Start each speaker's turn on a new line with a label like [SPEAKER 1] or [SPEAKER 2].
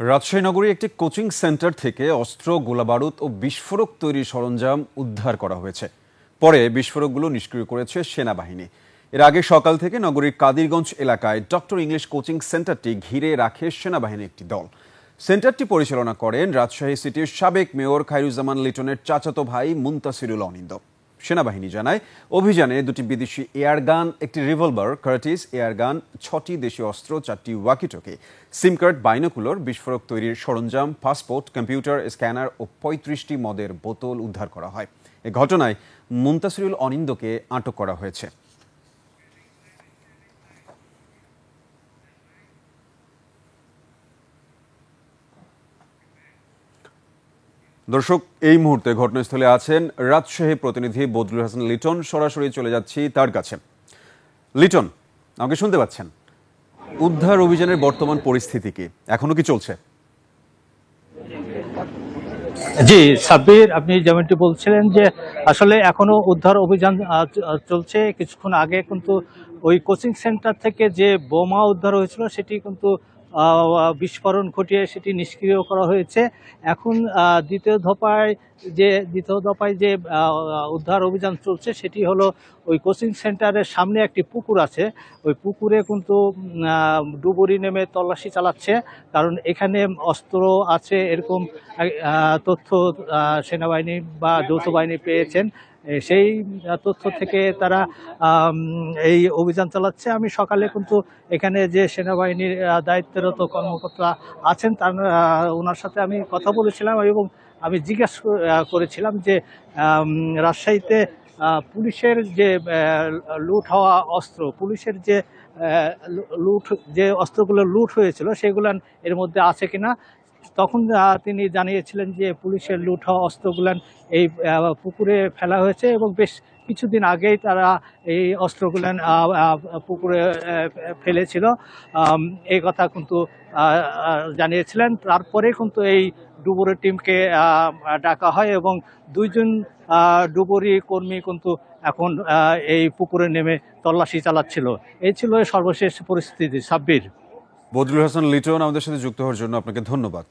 [SPEAKER 1] রাজশাহী নগরীর একটি coaching centre থেকে অস্ত্র, গোলাবারুদ ও বিস্ফোরক তৈরির সরঞ্জাম উদ্ধার করা হয়েছে। পরে বিস্ফোরকগুলো নিষ্ক্রিয় করেছে সেনাবাহিনী। এর আগে সকাল থেকে নগরীর কাদিরগঞ্জ এলাকায় ডক্টর ইংলিশ কোচিং সেন্টারটি ঘিরে রাখে সেনাবাহিনীর একটি দল। সেন্টারটি পরিচালনা করেন রাজশাহী সিটির সাবেক মেয়র খায়রুজ্জামান লিটনের চাচাতো ভাই মুনতাসিরুল অনিন্দ। সেনাবাহিনী জানায়, অভিযানে দুটি বিদেশি এয়ারগান, একটি রিভলভার কার্টিস এয়ারগান, 6টি দেশীয় অস্ত্র, 4টি ওয়াকিটকি, সিম কার্ড, বাইনোকুলার, বিস্ফোরক তৈরির সরঞ্জাম, পাসপোর্ট, কম্পিউটার, স্ক্যানার ও 35টি মদের বোতল উদ্ধার করা হয়। এ ঘটনায় মুনতাসিরুল অনিন্দকে আটক করা হয়েছে। দর্শক, এই মুহূর্তে ঘটনাস্থলে আছেন রাজশাহী প্রতিনিধি বদরুল হাসান লিটন। সরাসরি চলে যাচ্ছি তার কাছে। লিটন, আমাকে শুনতে পাচ্ছেন? উদ্ধার অভিযানের বর্তমান পরিস্থিতি কি, এখনো কি চলছে?
[SPEAKER 2] জি সাব্বির, আপনি যেমনটি বলছিলেন যে আসলে এখনো উদ্ধার অভিযান চলছে। কিছুক্ষণ আগে কিন্তু ওই কোচিং সেন্টার থেকে যে বোমা উদ্ধার হয়েছিল সেটি কিন্তু বিস্ফোরণ ঘটিয়ে সেটি নিষ্ক্রিয় করা হয়েছে। এখন দ্বিতীয় দফায় যে উদ্ধার অভিযান চলছে সেটি হলো ওই কোচিং সেন্টারের সামনে একটি পুকুর আছে। ওই পুকুরে কিন্তু ডুবুরি নেমে তল্লাশি চালাচ্ছে, কারণ এখানে অস্ত্র আছে এরকম তথ্য সেনাবাহিনী বা যৌথ বাহিনী পেয়েছেন। সেই তথ্য থেকে তারা এই অভিযান চালাচ্ছে। আমি সকালে কিন্তু এখানে যে সেনাবাহিনীর দায়িত্বরত কর্মকর্তা আছেন ওনার সাথে আমি কথা বলেছিলাম এবং আমি জিজ্ঞাসা করেছিলাম যে রাজশাহীতে পুলিশের যে লুট হওয়া অস্ত্র, পুলিশের যে অস্ত্রগুলো লুট হয়েছিল সেগুলো এর মধ্যে আছে কিনা। তখন তিনি জানিয়েছিলেন যে পুলিশের লুট হওয়া অস্ত্রগুলান এই পুকুরে ফেলা হয়েছে এবং বেশ কিছুদিন আগেই তারা এই অস্ত্রগুলান পুকুরে ফেলেছিল, এই কথা কিন্তু জানিয়েছিলেন। তারপরে কিন্তু এই ডুবুরি টিমকে ডাকা হয় এবং 2জন ডুবুরি কর্মী কিন্তু এখন এই পুকুরে নেমে তল্লাশি চালাচ্ছিল। এই ছিল সর্বশেষ পরিস্থিতি। সাব্বির।
[SPEAKER 1] বদরুল হাসান লিটন, আমাদের সাথে যুক্ত হওয়ার জন্য আপনাকে ধন্যবাদ।